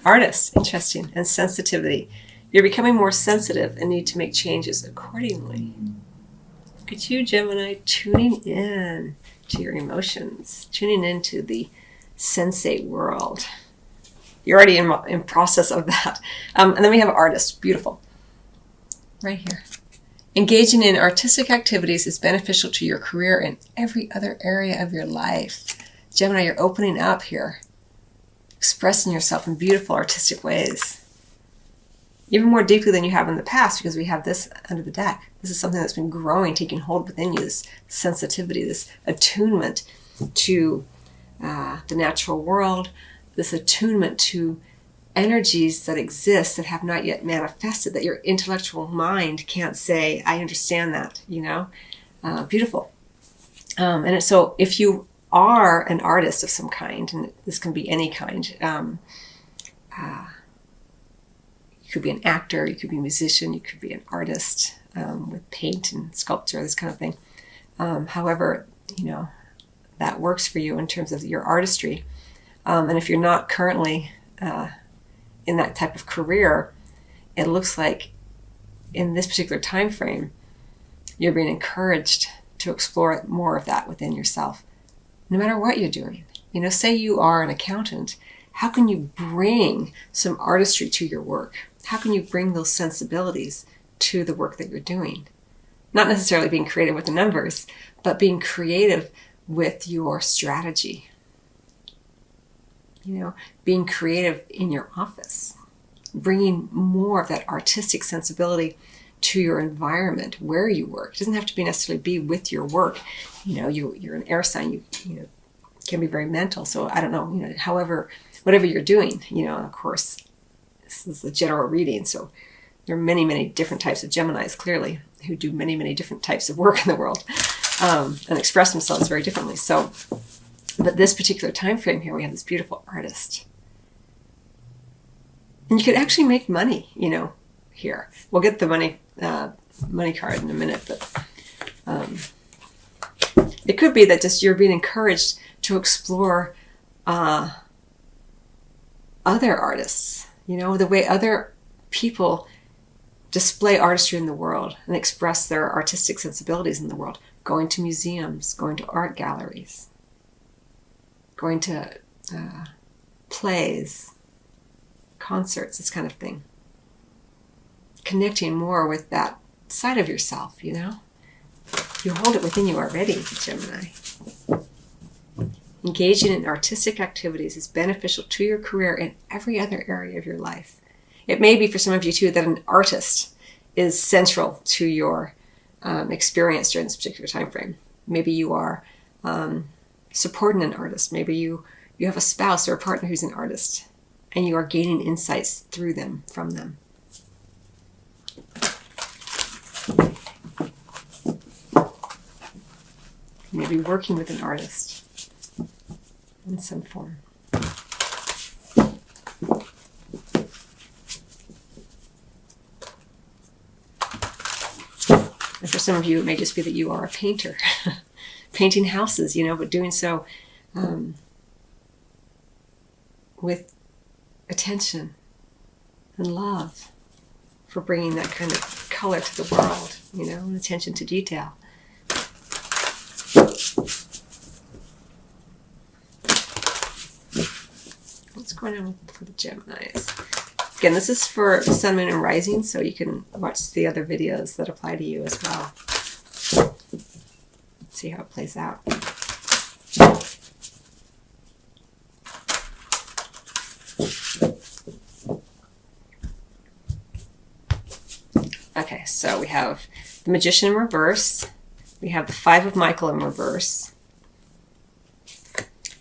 Artist, interesting, and sensitivity. You're becoming more sensitive and need to make changes accordingly. Look at you, Gemini, tuning in to your emotions, tuning into the sensate world. You're already in process of that. And then we have artist, beautiful, right here. Engaging in artistic activities is beneficial to your career and every other area of your life. Gemini, you're opening up here, expressing yourself in beautiful artistic ways. Even more deeply than you have in the past, because we have this under the deck. This is something that's been growing, taking hold within you, this sensitivity, this attunement to the natural world, this attunement to energies that exist that have not yet manifested, that your intellectual mind can't say, I understand that, beautiful. And so if you are an artist of some kind, and this can be any kind, you could be an actor, you could be a musician, you could be an artist with paint and sculpture, this kind of thing. However, that works for you in terms of your artistry. And if you're not currently in that type of career, it looks like in this particular time frame, you're being encouraged to explore more of that within yourself, no matter what you're doing. Say you are an accountant. How can you bring some artistry to your work? How can you bring those sensibilities to the work that you're doing? Not necessarily being creative with the numbers, but being creative with your strategy. Being creative in your office, bringing more of that artistic sensibility to your environment where you work. It doesn't have to necessarily be with your work. You're an air sign. You can be very mental. So I don't know. However, whatever you're doing. Of course, this is a general reading. So there are many, many different types of Geminis, clearly, who do many, many different types of work in the world and express themselves very differently. So. But this particular time frame here, we have this beautiful artist. And you could actually make money, here. We'll get the money card in a minute, but it could be that just you're being encouraged to explore other artists, the way other people display artistry in the world and express their artistic sensibilities in the world. Going to museums, going to art galleries. Going to plays, concerts, this kind of thing. Connecting more with that side of yourself, You hold it within you already, Gemini. Engaging in artistic activities is beneficial to your career and every other area of your life. It may be for some of you, too, that an artist is central to your experience during this particular time frame. Maybe you are supporting an artist. Maybe you have a spouse or a partner who's an artist, and you are gaining insights through them, from them. Maybe working with an artist in some form. And for some of you, it may just be that you are a painter. Painting houses, but doing so with attention and love for bringing that kind of color to the world, and attention to detail. What's going on for the Geminis? Again, this is for Sun, Moon, and Rising, so you can watch the other videos that apply to you as well. See how it plays out. Okay, so we have the Magician in reverse. We have the Five of Michael in reverse.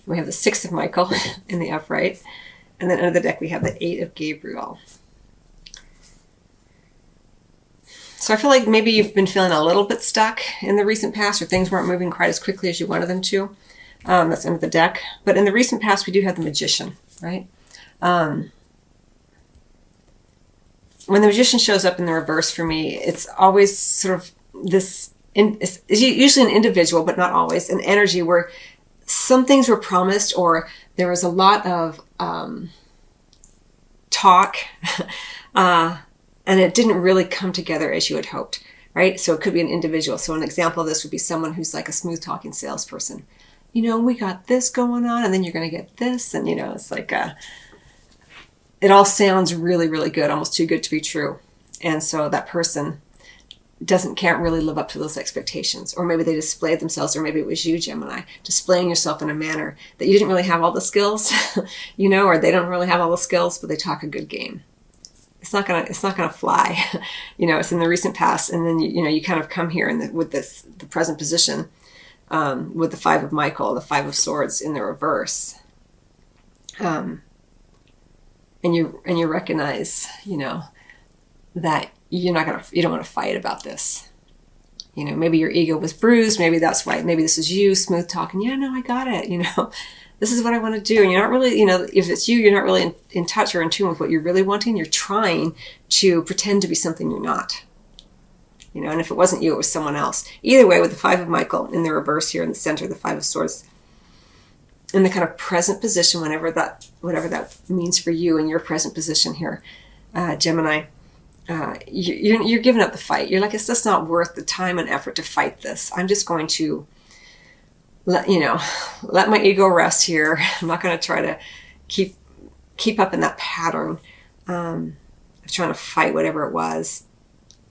We have the Six of Michael in the upright. And then under the deck we have the Eight of Gabriel. So I feel like maybe you've been feeling a little bit stuck in the recent past, or things weren't moving quite as quickly as you wanted them to. That's under the deck. But in the recent past, we do have the Magician, right? When the Magician shows up in the reverse for me, it's always sort of this, it's usually an individual, but not always, an energy where some things were promised, or there was a lot of talk, and it didn't really come together as you had hoped, right? So it could be an individual. So an example of this would be someone who's like a smooth talking salesperson. We got this going on, and then you're going to get this, and it's like it all sounds really, really good, almost too good to be true. And so that person can't really live up to those expectations. Or maybe they displayed themselves, or maybe it was you, Gemini, displaying yourself in a manner that you didn't really have all the skills, or they don't really have all the skills, but they talk a good game. It's not gonna fly. It's in the recent past, and then you kind of come here with the present position, with the Five of Michael, the Five of Swords in the reverse, and you recognize, that you don't want to fight about this. Maybe your ego was bruised. Maybe that's why. Maybe this is you, smooth talking. Yeah, no, I got it. This is what I want to do. And you're not really, if it's you, you're not really in touch or in tune with what you're really wanting. You're trying to pretend to be something you're not. And if it wasn't you, it was someone else. Either way, with the Five of Michael in the reverse here in the center, the Five of Swords, in the kind of present position, whatever that means for you in your present position here, Gemini, you're giving up the fight. You're like, it's just not worth the time and effort to fight this. I'm just going to let my ego rest here. I'm not going to try to keep up in that pattern of trying to fight whatever it was.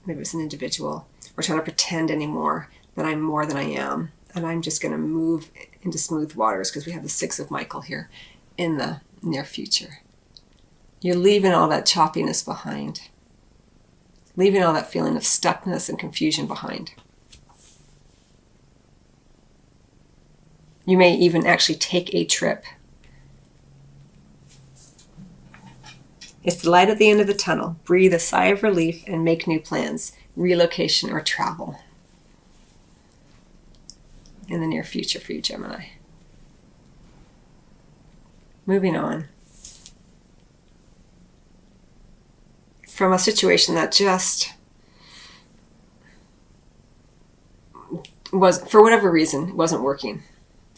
Maybe it's an individual, or trying to pretend anymore that I'm more than I am. And I'm just going to move into smooth waters, because we have the Six of Michael here in the near future. You're leaving all that choppiness behind. Leaving all that feeling of stuckness and confusion behind. You may even actually take a trip. It's the light at the end of the tunnel. Breathe a sigh of relief and make new plans. Relocation or travel. In the near future for you, Gemini. Moving on. From a situation that just was, for whatever reason, wasn't working,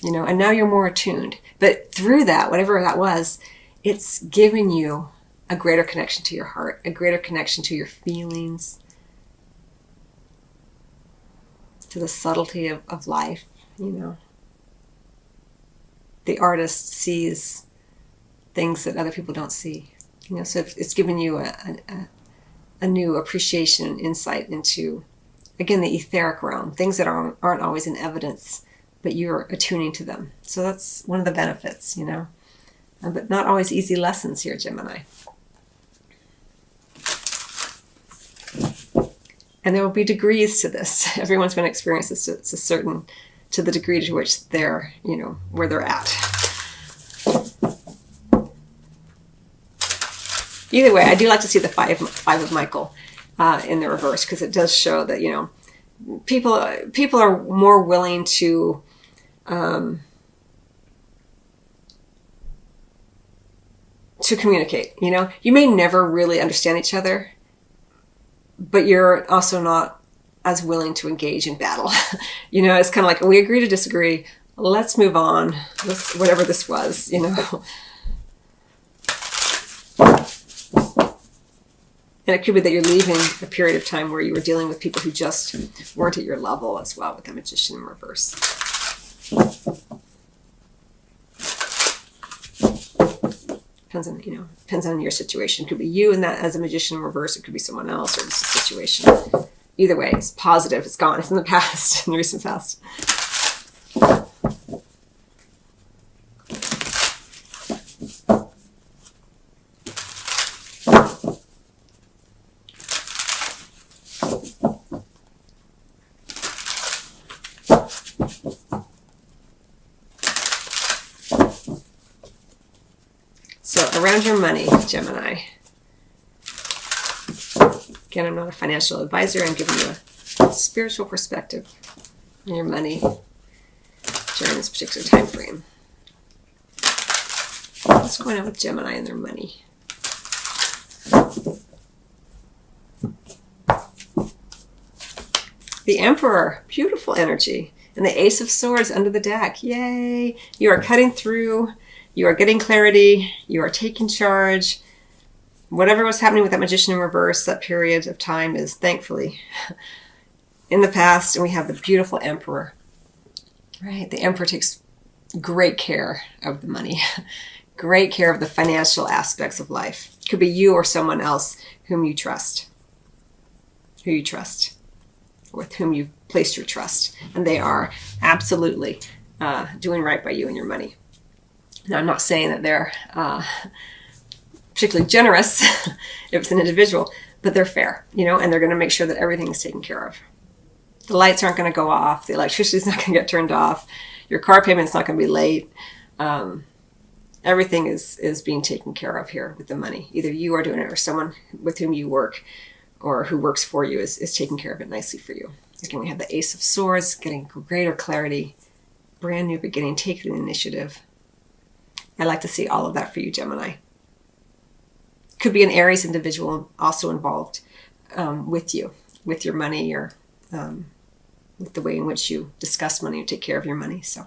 and now you're more attuned. But through that, whatever that was, it's giving you a greater connection to your heart, a greater connection to your feelings, to the subtlety of life, The artist sees things that other people don't see. So it's given you a new appreciation and insight into, again, the etheric realm, things that aren't always in evidence, but you're attuning to them. So that's one of the benefits, but not always easy lessons here, Gemini. And there will be degrees to this. Everyone's going to experience this to the degree to which they're, where they're at. Either way, I do like to see the Five of Michael in the reverse, because it does show that, people are more willing to communicate. You may never really understand each other, but you're also not as willing to engage in battle. It's kind of like, we agree to disagree. Let's move on. Whatever this was, And it could be that you're leaving a period of time where you were dealing with people who just weren't at your level as well, with the Magician in reverse. Depends on your situation. It could be you and that as a Magician in reverse. It could be someone else, or just a situation. Either way, it's positive. It's gone. It's in the past, in the recent past. So around your money, Gemini. Again, I'm not a financial advisor. I'm giving you a spiritual perspective on your money during this particular time frame. What's going on with Gemini and their money? The Emperor, beautiful energy. And the Ace of Swords under the deck. Yay! You are cutting through. You are getting clarity. You are taking charge. whatever was happening with that Magician in reverse, that period of time is thankfully in the past, and we have the beautiful Emperor. Right? The Emperor takes great care of the money, great care of the financial aspects of life. It could be you or someone else whom you trust, with whom you've placed your trust, and they are absolutely doing right by you and your money. Now, I'm not saying that they're particularly generous if it's an individual, but they're fair, and they're going to make sure that everything is taken care of. The lights aren't going to go off. The electricity is not going to get turned off. Your car payment's not going to be late. Everything is being taken care of here with the money. Either you are doing it or someone with whom you work or who works for you is taking care of it nicely for you. Again, we have the Ace of Swords, getting greater clarity, brand new beginning, taking the initiative. I'd like to see all of that for you, Gemini. Could be an Aries individual also involved with you, with your money, or with the way in which you discuss money or take care of your money. So